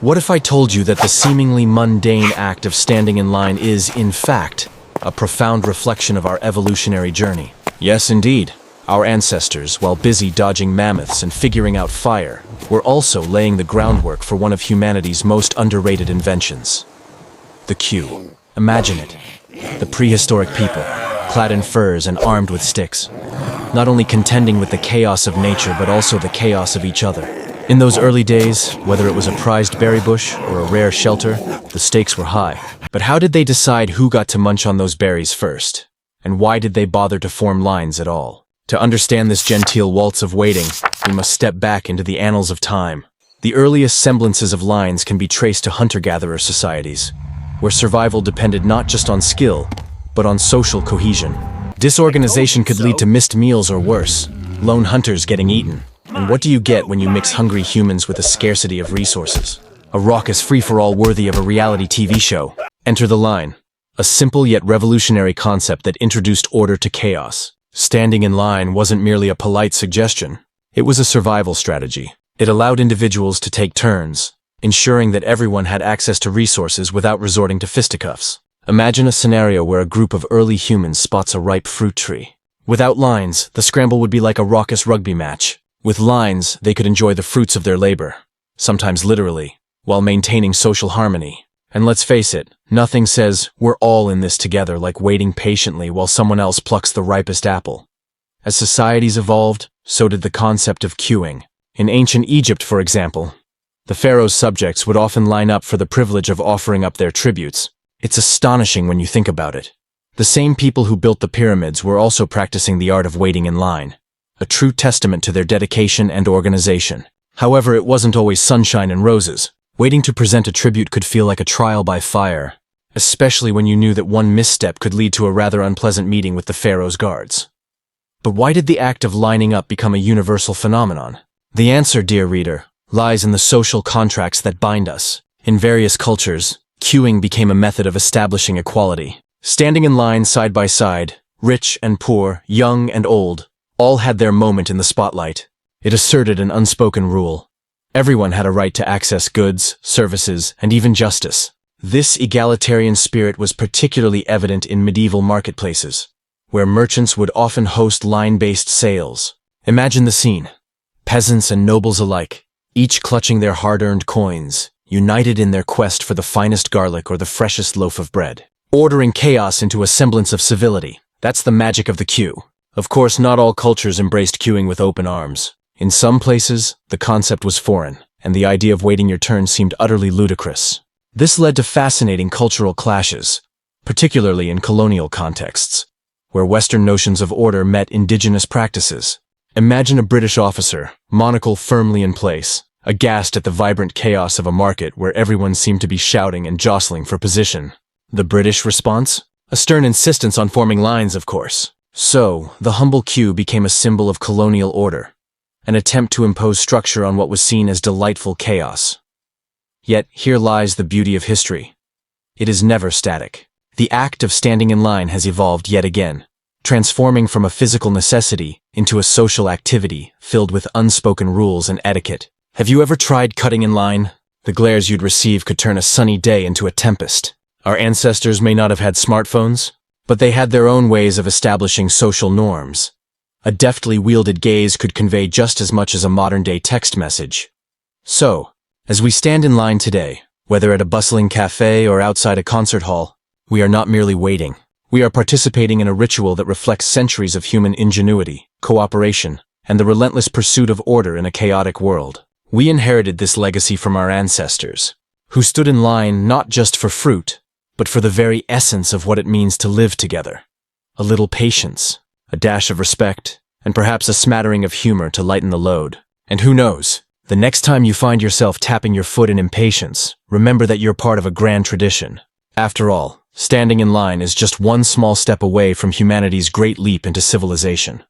What if I told you that the seemingly mundane act of standing in line is, in fact, a profound reflection of our evolutionary journey? Yes, indeed. Our ancestors, while busy dodging mammoths and figuring out fire, were also laying the groundwork for one of humanity's most underrated inventions. The queue. Imagine it. The prehistoric people, clad in furs and armed with sticks, not only contending with the chaos of nature but also the chaos of each other. In those early days, whether it was a prized berry bush or a rare shelter, the stakes were high. But how did they decide who got to munch on those berries first? And why did they bother to form lines at all? To understand this genteel waltz of waiting, we must step back into the annals of time. The earliest semblances of lines can be traced to hunter-gatherer societies, where survival depended not just on skill, but on social cohesion. Disorganization could lead to missed meals or worse, lone hunters getting eaten. And what do you get when you mix hungry humans with a scarcity of resources? A raucous free-for-all worthy of a reality TV show. Enter the line. A simple yet revolutionary concept that introduced order to chaos. Standing in line wasn't merely a polite suggestion. It was a survival strategy. It allowed individuals to take turns, ensuring that everyone had access to resources without resorting to fisticuffs. Imagine a scenario where a group of early humans spots a ripe fruit tree. Without lines, the scramble would be like a raucous rugby match. With lines, they could enjoy the fruits of their labor, sometimes literally, while maintaining social harmony. And let's face it, nothing says we're all in this together like waiting patiently while someone else plucks the ripest apple. As societies evolved, so did the concept of queuing. In ancient Egypt, for example, the pharaoh's subjects would often line up for the privilege of offering up their tributes. It's astonishing when you think about it. The same people who built the pyramids were also practicing the art of waiting in line, a true testament to their dedication and organization. However, it wasn't always sunshine and roses. Waiting to present a tribute could feel like a trial by fire, especially when you knew that one misstep could lead to a rather unpleasant meeting with the pharaoh's guards. But why did the act of lining up become a universal phenomenon? The answer, dear reader, lies in the social contracts that bind us. In various cultures, queuing became a method of establishing equality. Standing in line side by side, rich and poor, young and old, all had their moment in the spotlight. It asserted an unspoken rule. Everyone had a right to access goods, services, and even justice. This egalitarian spirit was particularly evident in medieval marketplaces, where merchants would often host line-based sales. Imagine the scene. Peasants and nobles alike, each clutching their hard-earned coins, united in their quest for the finest garlic or the freshest loaf of bread, ordering chaos into a semblance of civility. That's the magic of the queue. Of course, not all cultures embraced queuing with open arms. In some places, the concept was foreign, and the idea of waiting your turn seemed utterly ludicrous. This led to fascinating cultural clashes, particularly in colonial contexts, where Western notions of order met indigenous practices. Imagine a British officer, monocle firmly in place, aghast at the vibrant chaos of a market where everyone seemed to be shouting and jostling for position. The British response? A stern insistence on forming lines, of course. So, the humble queue became a symbol of colonial order, an attempt to impose structure on what was seen as delightful chaos. Yet, here lies the beauty of history. It is never static. The act of standing in line has evolved yet again, transforming from a physical necessity into a social activity filled with unspoken rules and etiquette. Have you ever tried cutting in line? The glares you'd receive could turn a sunny day into a tempest. Our ancestors may not have had smartphones, but they had their own ways of establishing social norms. A deftly wielded gaze could convey just as much as a modern-day text message. So, as we stand in line today, whether at a bustling cafe or outside a concert hall, we are not merely waiting. We are participating in a ritual that reflects centuries of human ingenuity, cooperation, and the relentless pursuit of order in a chaotic world. We inherited this legacy from our ancestors, who stood in line not just for fruit, but for the very essence of what it means to live together. A little patience, a dash of respect, and perhaps a smattering of humor to lighten the load. And who knows, the next time you find yourself tapping your foot in impatience, remember that you're part of a grand tradition. After all, standing in line is just one small step away from humanity's great leap into civilization.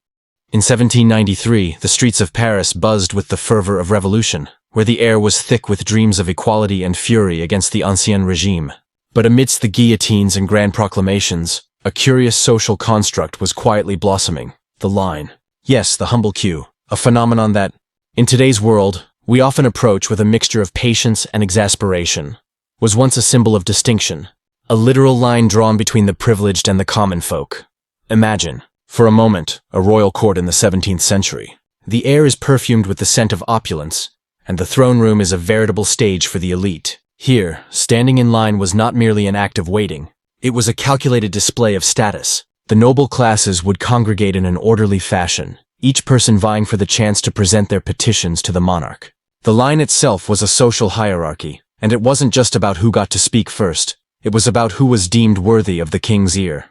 In 1793, the streets of Paris buzzed with the fervor of revolution, where the air was thick with dreams of equality and fury against the Ancien Regime. But amidst the guillotines and grand proclamations, a curious social construct was quietly blossoming: the line. Yes, the humble queue, a phenomenon that, in today's world, we often approach with a mixture of patience and exasperation, was once a symbol of distinction, a literal line drawn between the privileged and the common folk. Imagine, for a moment, a royal court in the 17th century. The air is perfumed with the scent of opulence, and the throne room is a veritable stage for the elite. Here, standing in line was not merely an act of waiting. It was a calculated display of status. The noble classes would congregate in an orderly fashion, each person vying for the chance to present their petitions to the monarch. The line itself was a social hierarchy, and it wasn't just about who got to speak first. It was about who was deemed worthy of the king's ear.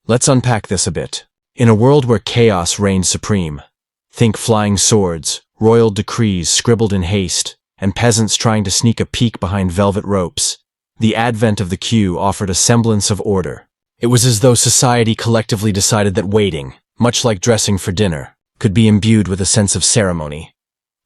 Let's unpack this a bit. In a world where chaos reigned supreme, think flying swords, royal decrees scribbled in haste, and peasants trying to sneak a peek behind velvet ropes, the advent of the queue offered a semblance of order. It was as though society collectively decided that waiting, much like dressing for dinner, could be imbued with a sense of ceremony.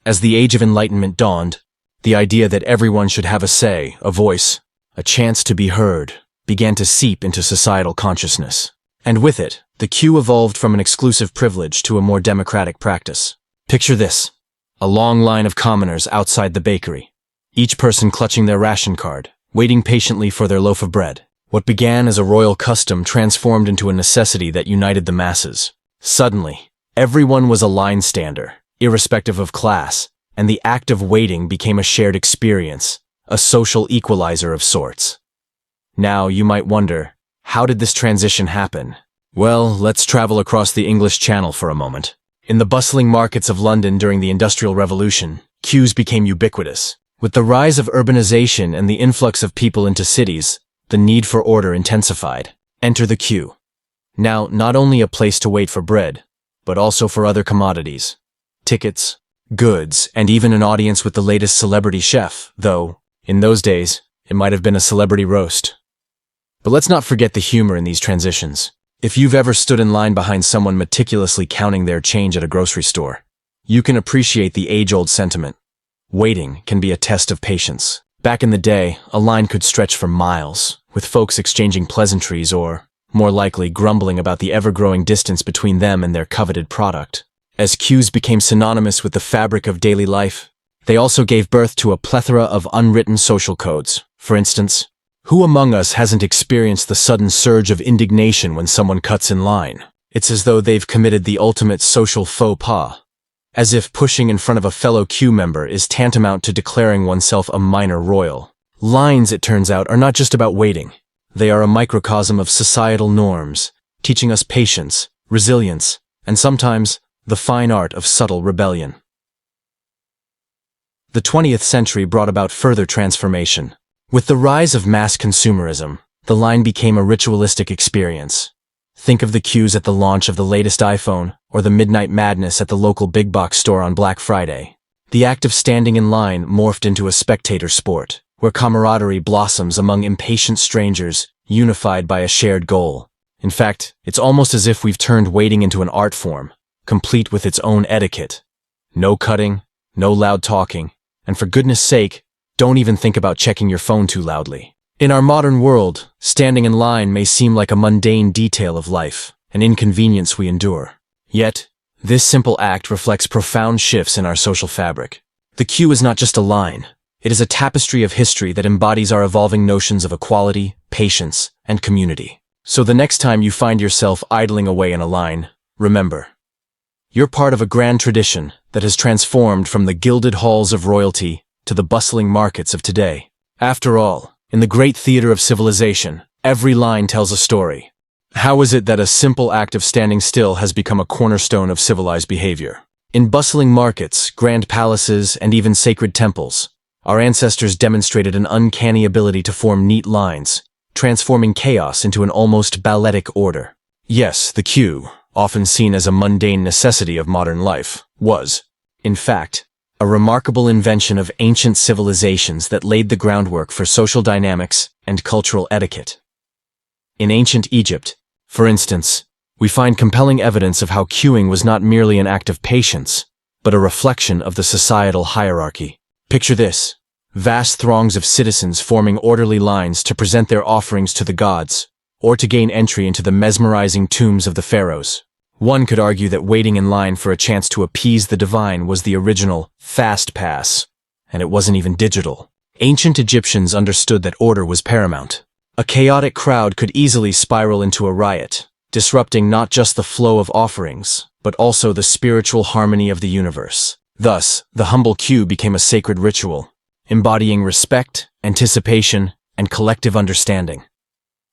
As the Age of Enlightenment dawned, the idea that everyone should have a say, a voice, a chance to be heard, began to seep into societal consciousness. And with it, the queue evolved from an exclusive privilege to a more democratic practice. Picture this: a long line of commoners outside the bakery, each person clutching their ration card, waiting patiently for their loaf of bread. What began as a royal custom transformed into a necessity that united the masses. Suddenly, everyone was a line stander, irrespective of class, and the act of waiting became a shared experience, a social equalizer of sorts. Now, you might wonder, how did this transition happen? Well, let's travel across the English Channel for a moment. In the bustling markets of London during the Industrial Revolution, queues became ubiquitous. With the rise of urbanization and the influx of people into cities, the need for order intensified. Enter the queue. Now, not only a place to wait for bread, but also for other commodities. Tickets, goods, and even an audience with the latest celebrity chef, though, in those days, it might have been a celebrity roast. But let's not forget the humor in these transitions. If you've ever stood in line behind someone meticulously counting their change at a grocery store, you can appreciate the age-old sentiment. Waiting can be a test of patience. Back in the day, a line could stretch for miles, with folks exchanging pleasantries or, more likely, grumbling about the ever-growing distance between them and their coveted product. As queues became synonymous with the fabric of daily life, they also gave birth to a plethora of unwritten social codes. For instance, who among us hasn't experienced the sudden surge of indignation when someone cuts in line? It's as though they've committed the ultimate social faux pas. As if pushing in front of a fellow queue member is tantamount to declaring oneself a minor royal. Lines, it turns out, are not just about waiting. They are a microcosm of societal norms, teaching us patience, resilience, and sometimes the fine art of subtle rebellion. The 20th century brought about further transformation. With the rise of mass consumerism, the line became a ritualistic experience. Think of the queues at the launch of the latest iPhone, or the midnight madness at the local big box store on Black Friday. The act of standing in line morphed into a spectator sport, where camaraderie blossoms among impatient strangers, unified by a shared goal. In fact, it's almost as if we've turned waiting into an art form, complete with its own etiquette. No cutting, no loud talking, and for goodness sake, don't even think about checking your phone too loudly. In our modern world, standing in line may seem like a mundane detail of life, an inconvenience we endure. Yet, this simple act reflects profound shifts in our social fabric. The queue is not just a line. It is a tapestry of history that embodies our evolving notions of equality, patience, and community. So the next time you find yourself idling away in a line, remember, you're part of a grand tradition that has transformed from the gilded halls of royalty to the bustling markets of today. After all, in the great theater of civilization, every line tells a story. How is it that a simple act of standing still has become a cornerstone of civilized behavior? In bustling markets, grand palaces, and even sacred temples, our ancestors demonstrated an uncanny ability to form neat lines, transforming chaos into an almost balletic order. Yes, the queue, often seen as a mundane necessity of modern life, was, in fact, a remarkable invention of ancient civilizations that laid the groundwork for social dynamics and cultural etiquette. In ancient Egypt, for instance, we find compelling evidence of how queuing was not merely an act of patience, but a reflection of the societal hierarchy. Picture this: vast throngs of citizens forming orderly lines to present their offerings to the gods, or to gain entry into the mesmerizing tombs of the pharaohs. One could argue that waiting in line for a chance to appease the divine was the original fast pass, and it wasn't even digital. Ancient Egyptians understood that order was paramount. A chaotic crowd could easily spiral into a riot, disrupting not just the flow of offerings, but also the spiritual harmony of the universe. Thus, the humble queue became a sacred ritual, embodying respect, anticipation, and collective understanding.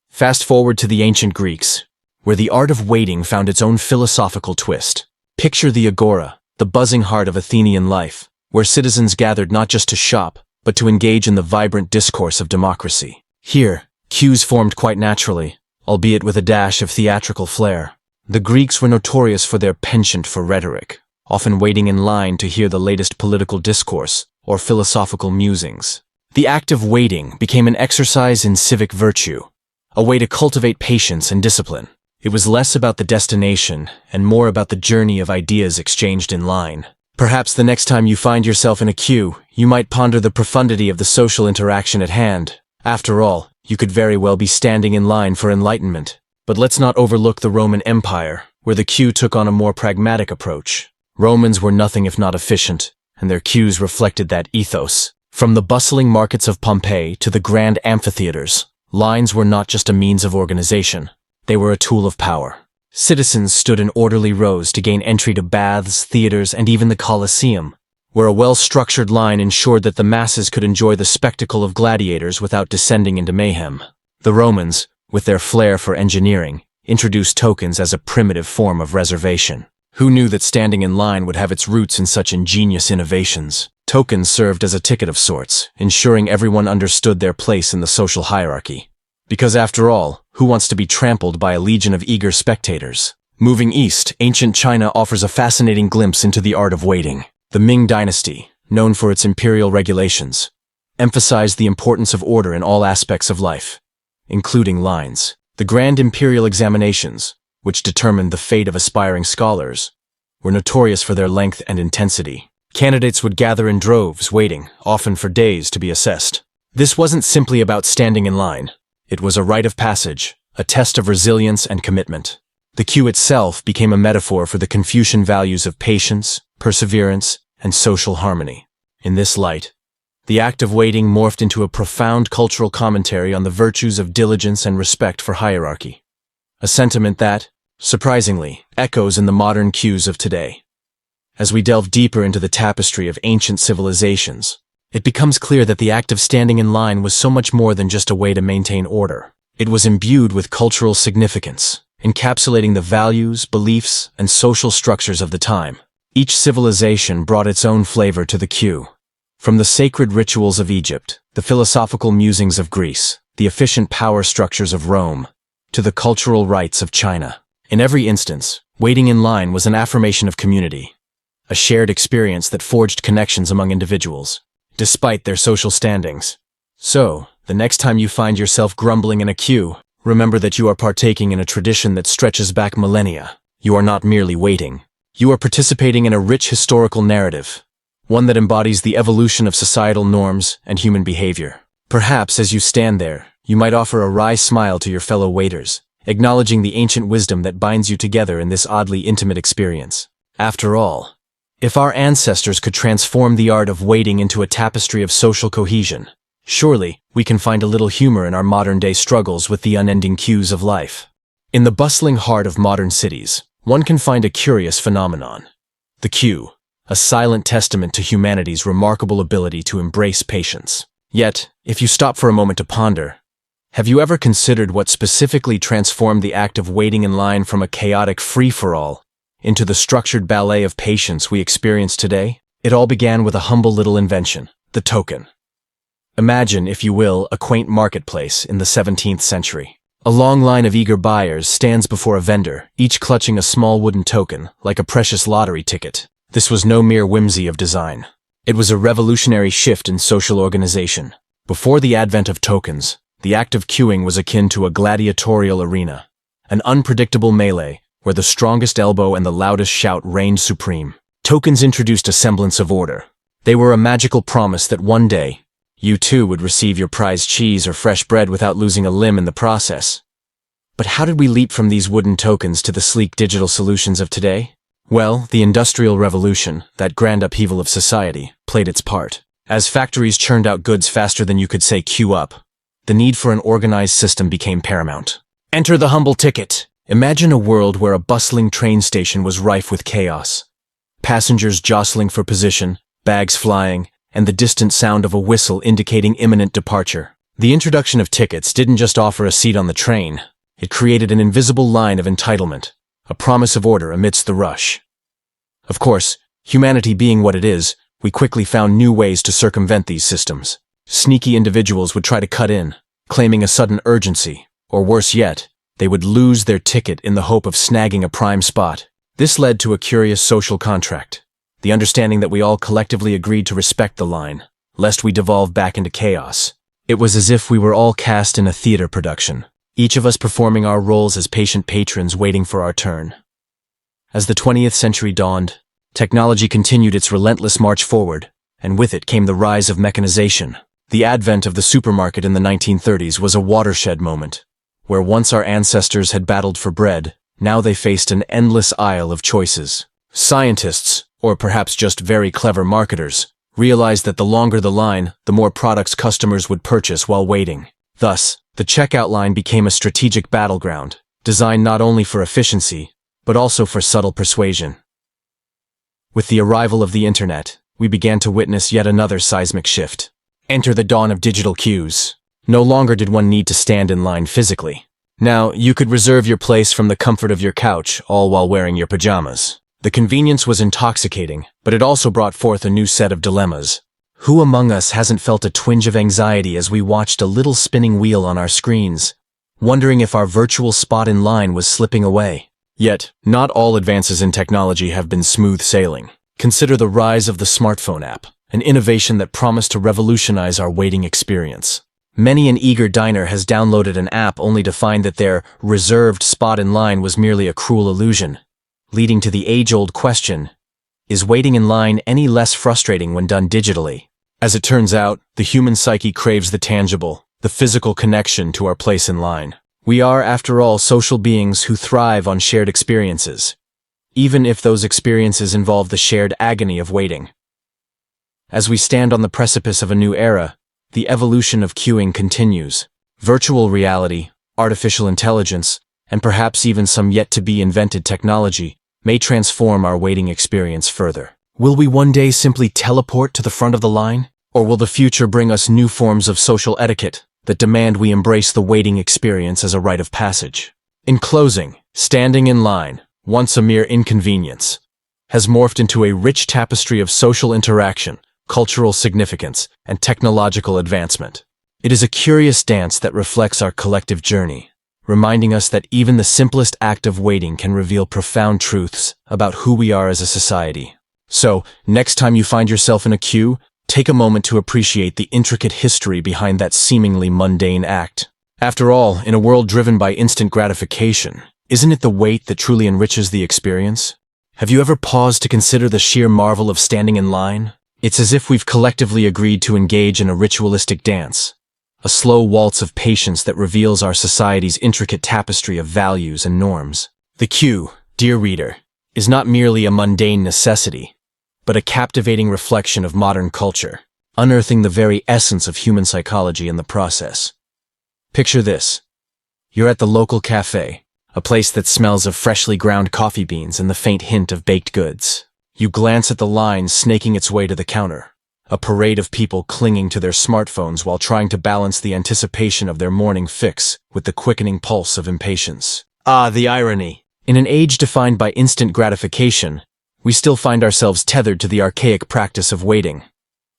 Fast forward to the ancient Greeks, where the art of waiting found its own philosophical twist. Picture the agora, the buzzing heart of Athenian life, where citizens gathered not just to shop, but to engage in the vibrant discourse of democracy. Here, queues formed quite naturally, albeit with a dash of theatrical flair. The Greeks were notorious for their penchant for rhetoric, often waiting in line to hear the latest political discourse or philosophical musings. The act of waiting became an exercise in civic virtue, a way to cultivate patience and discipline. It was less about the destination and more about the journey of ideas exchanged in line. Perhaps the next time you find yourself in a queue, you might ponder the profundity of the social interaction at hand. After all, you could very well be standing in line for enlightenment. But let's not overlook the Roman Empire, where the queue took on a more pragmatic approach. Romans were nothing if not efficient, and their queues reflected that ethos. From the bustling markets of Pompeii to the grand amphitheaters, lines were not just a means of organization. They were a tool of power. Citizens stood in orderly rows to gain entry to baths, theaters, and even the Colosseum, where a well-structured line ensured that the masses could enjoy the spectacle of gladiators without descending into mayhem. The Romans, with their flair for engineering, introduced tokens as a primitive form of reservation. Who knew that standing in line would have its roots in such ingenious innovations? Tokens served as a ticket of sorts, ensuring everyone understood their place in the social hierarchy. Because after all, who wants to be trampled by a legion of eager spectators? Moving east, ancient China offers a fascinating glimpse into the art of waiting. The Ming dynasty, known for its imperial regulations, emphasized the importance of order in all aspects of life, including lines. The grand imperial examinations, which determined the fate of aspiring scholars, were notorious for their length and intensity. Candidates would gather in droves, waiting, often for days, to be assessed. This wasn't simply about standing in line. It was a rite of passage, a test of resilience and commitment. The queue itself became a metaphor for the Confucian values of patience, perseverance, and social harmony. In this light, the act of waiting morphed into a profound cultural commentary on the virtues of diligence and respect for hierarchy. A sentiment that, surprisingly, echoes in the modern queues of today. As we delve deeper into the tapestry of ancient civilizations, it becomes clear that the act of standing in line was so much more than just a way to maintain order. It was imbued with cultural significance, encapsulating the values, beliefs, and social structures of the time. Each civilization brought its own flavor to the queue. From the sacred rituals of Egypt, the philosophical musings of Greece, the efficient power structures of Rome, to the cultural rites of China. In every instance, waiting in line was an affirmation of community, a shared experience that forged connections among individuals, despite their social standings. So, the next time you find yourself grumbling in a queue, remember that you are partaking in a tradition that stretches back millennia. You are not merely waiting. You are participating in a rich historical narrative, one that embodies the evolution of societal norms and human behavior. Perhaps as you stand there, you might offer a wry smile to your fellow waiters, acknowledging the ancient wisdom that binds you together in this oddly intimate experience. After all, if our ancestors could transform the art of waiting into a tapestry of social cohesion, surely we can find a little humor in our modern-day struggles with the unending queues of life. In the bustling heart of modern cities, one can find a curious phenomenon. The queue, a silent testament to humanity's remarkable ability to embrace patience. Yet, if you stop for a moment to ponder, have you ever considered what specifically transformed the act of waiting in line from a chaotic free-for-all into the structured ballet of patience we experience today? It all began with a humble little invention, the token. Imagine, if you will, a quaint marketplace in the 17th century. A long line of eager buyers stands before a vendor, each clutching a small wooden token, like a precious lottery ticket. This was no mere whimsy of design. It was a revolutionary shift in social organization. Before the advent of tokens, the act of queuing was akin to a gladiatorial arena, an unpredictable melee where the strongest elbow and the loudest shout reigned supreme. Tokens introduced a semblance of order. They were a magical promise that one day, you too would receive your prized cheese or fresh bread without losing a limb in the process. But how did we leap from these wooden tokens to the sleek digital solutions of today? Well, the Industrial Revolution, that grand upheaval of society, played its part. As factories churned out goods faster than you could say queue up, the need for an organized system became paramount. Enter the humble ticket. Imagine a world where a bustling train station was rife with chaos. Passengers jostling for position, bags flying, and the distant sound of a whistle indicating imminent departure. The introduction of tickets didn't just offer a seat on the train. It created an invisible line of entitlement, a promise of order amidst the rush. Of course, humanity being what it is, we quickly found new ways to circumvent these systems. Sneaky individuals would try to cut in, claiming a sudden urgency, or worse yet, they would lose their ticket in the hope of snagging a prime spot. This led to a curious social contract, the understanding that we all collectively agreed to respect the line, lest we devolve back into chaos. It was as if we were all cast in a theater production, each of us performing our roles as patient patrons waiting for our turn. As the 20th century dawned, technology continued its relentless march forward, and with it came the rise of mechanization. The advent of the supermarket in the 1930s was a watershed moment, where once our ancestors had battled for bread, now they faced an endless aisle of choices. Scientists, or perhaps just very clever marketers, realized that the longer the line, the more products customers would purchase while waiting. Thus, the checkout line became a strategic battleground, designed not only for efficiency, but also for subtle persuasion. With the arrival of the internet, we began to witness yet another seismic shift. Enter the dawn of digital queues. No longer did one need to stand in line physically. Now, you could reserve your place from the comfort of your couch, all while wearing your pajamas. The convenience was intoxicating, but it also brought forth a new set of dilemmas. Who among us hasn't felt a twinge of anxiety as we watched a little spinning wheel on our screens, wondering if our virtual spot in line was slipping away? Yet, not all advances in technology have been smooth sailing. Consider the rise of the smartphone app, an innovation that promised to revolutionize our waiting experience. Many an eager diner has downloaded an app only to find that their reserved spot in line was merely a cruel illusion, leading to the age-old question, is waiting in line any less frustrating when done digitally? As it turns out, the human psyche craves the tangible, the physical connection to our place in line. We are, after all, social beings who thrive on shared experiences, even if those experiences involve the shared agony of waiting. As we stand on the precipice of a new era, the evolution of queuing continues. Virtual reality, artificial intelligence, and perhaps even some yet-to-be-invented technology may transform our waiting experience further. Will we one day simply teleport to the front of the line? Or will the future bring us new forms of social etiquette that demand we embrace the waiting experience as a rite of passage? In closing, standing in line, once a mere inconvenience, has morphed into a rich tapestry of social interaction, cultural significance, and technological advancement. It is a curious dance that reflects our collective journey, reminding us that even the simplest act of waiting can reveal profound truths about who we are as a society. So, next time you find yourself in a queue, take a moment to appreciate the intricate history behind that seemingly mundane act. After all, in a world driven by instant gratification, isn't it the wait that truly enriches the experience? Have you ever paused to consider the sheer marvel of standing in line? It's as if we've collectively agreed to engage in a ritualistic dance, a slow waltz of patience that reveals our society's intricate tapestry of values and norms. The queue, dear reader, is not merely a mundane necessity, but a captivating reflection of modern culture, unearthing the very essence of human psychology in the process. Picture this. You're at the local cafe, a place that smells of freshly ground coffee beans and the faint hint of baked goods. You glance at the line snaking its way to the counter, a parade of people clinging to their smartphones while trying to balance the anticipation of their morning fix with the quickening pulse of impatience. Ah, the irony! In an age defined by instant gratification, we still find ourselves tethered to the archaic practice of waiting.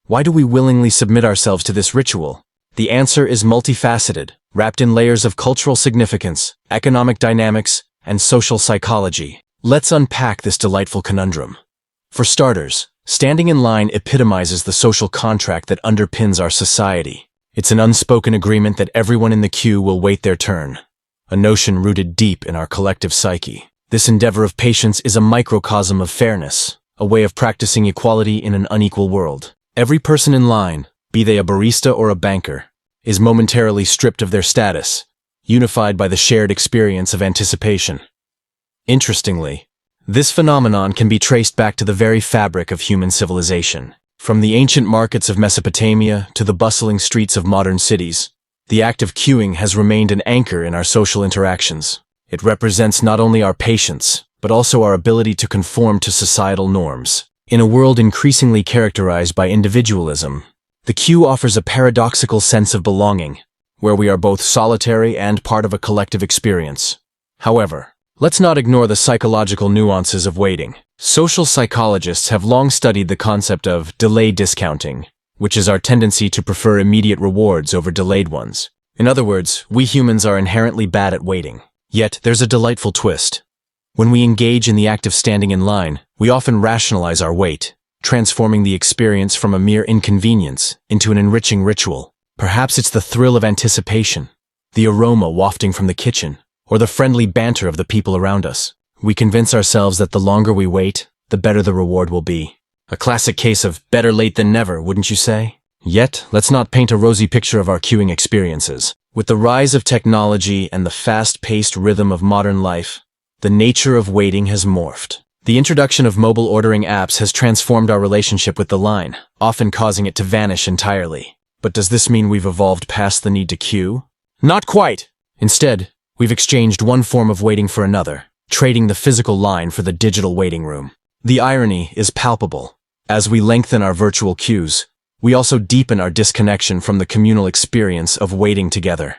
Why do we willingly submit ourselves to this ritual? The answer is multifaceted, wrapped in layers of cultural significance, economic dynamics, and social psychology. Let's unpack this delightful conundrum. For starters, standing in line epitomizes the social contract that underpins our society. It's an unspoken agreement that everyone in the queue will wait their turn, a notion rooted deep in our collective psyche. This endeavor of patience is a microcosm of fairness, a way of practicing equality in an unequal world. Every person in line, be they a barista or a banker, is momentarily stripped of their status, unified by the shared experience of anticipation. Interestingly, this phenomenon can be traced back to the very fabric of human civilization. From the ancient markets of Mesopotamia to the bustling streets of modern cities, the act of queuing has remained an anchor in our social interactions. It represents not only our patience, but also our ability to conform to societal norms. In a world increasingly characterized by individualism, the queue offers a paradoxical sense of belonging, where we are both solitary and part of a collective experience. However, let's not ignore the psychological nuances of waiting. Social psychologists have long studied the concept of delay discounting, which is our tendency to prefer immediate rewards over delayed ones. In other words, we humans are inherently bad at waiting. Yet, there's a delightful twist. When we engage in the act of standing in line, we often rationalize our wait, transforming the experience from a mere inconvenience into an enriching ritual. Perhaps it's the thrill of anticipation, the aroma wafting from the kitchen, or the friendly banter of the people around us. We convince ourselves that the longer we wait, the better the reward will be. A classic case of better late than never, wouldn't you say? Yet, let's not paint a rosy picture of our queuing experiences. With the rise of technology and the fast-paced rhythm of modern life, the nature of waiting has morphed. The introduction of mobile ordering apps has transformed our relationship with the line, often causing it to vanish entirely. But does this mean we've evolved past the need to queue? Not quite! Instead, we've exchanged one form of waiting for another, trading the physical line for the digital waiting room. The irony is palpable. As we lengthen our virtual queues, we also deepen our disconnection from the communal experience of waiting together.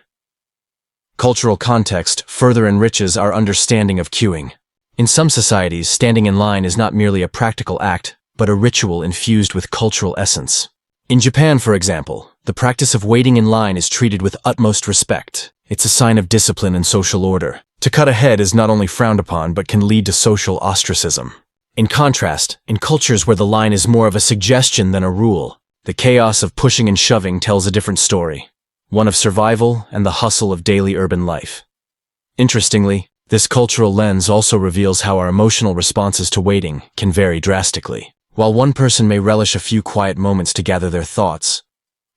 Cultural context further enriches our understanding of queuing. In some societies, standing in line is not merely a practical act, but a ritual infused with cultural essence. In Japan, for example, the practice of waiting in line is treated with utmost respect. It's a sign of discipline and social order. To cut ahead is not only frowned upon, but can lead to social ostracism. In contrast, in cultures where the line is more of a suggestion than a rule, the chaos of pushing and shoving tells a different story, one of survival and the hustle of daily urban life. Interestingly, this cultural lens also reveals how our emotional responses to waiting can vary drastically. While one person may relish a few quiet moments to gather their thoughts,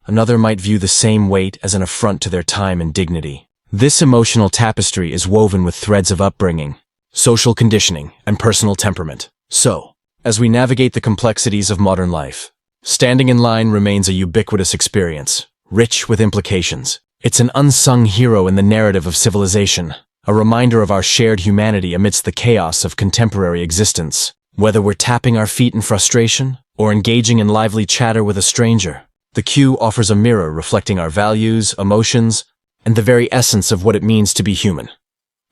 another might view the same wait as an affront to their time and dignity. This emotional tapestry is woven with threads of upbringing, social conditioning, and personal temperament. So, as we navigate the complexities of modern life, standing in line remains a ubiquitous experience, rich with implications. It's an unsung hero in the narrative of civilization, a reminder of our shared humanity amidst the chaos of contemporary existence. Whether we're tapping our feet in frustration or engaging in lively chatter with a stranger, the queue offers a mirror reflecting our values, emotions, and the very essence of what it means to be human.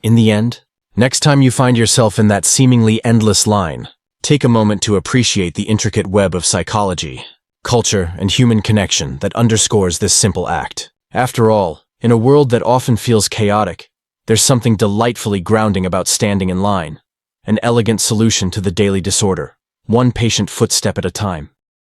In the end, next time you find yourself in that seemingly endless line, take a moment to appreciate the intricate web of psychology, culture, and human connection that underscores this simple act. After all, in a world that often feels chaotic, there's something delightfully grounding about standing in line, an elegant solution to the daily disorder, one patient footstep at a time.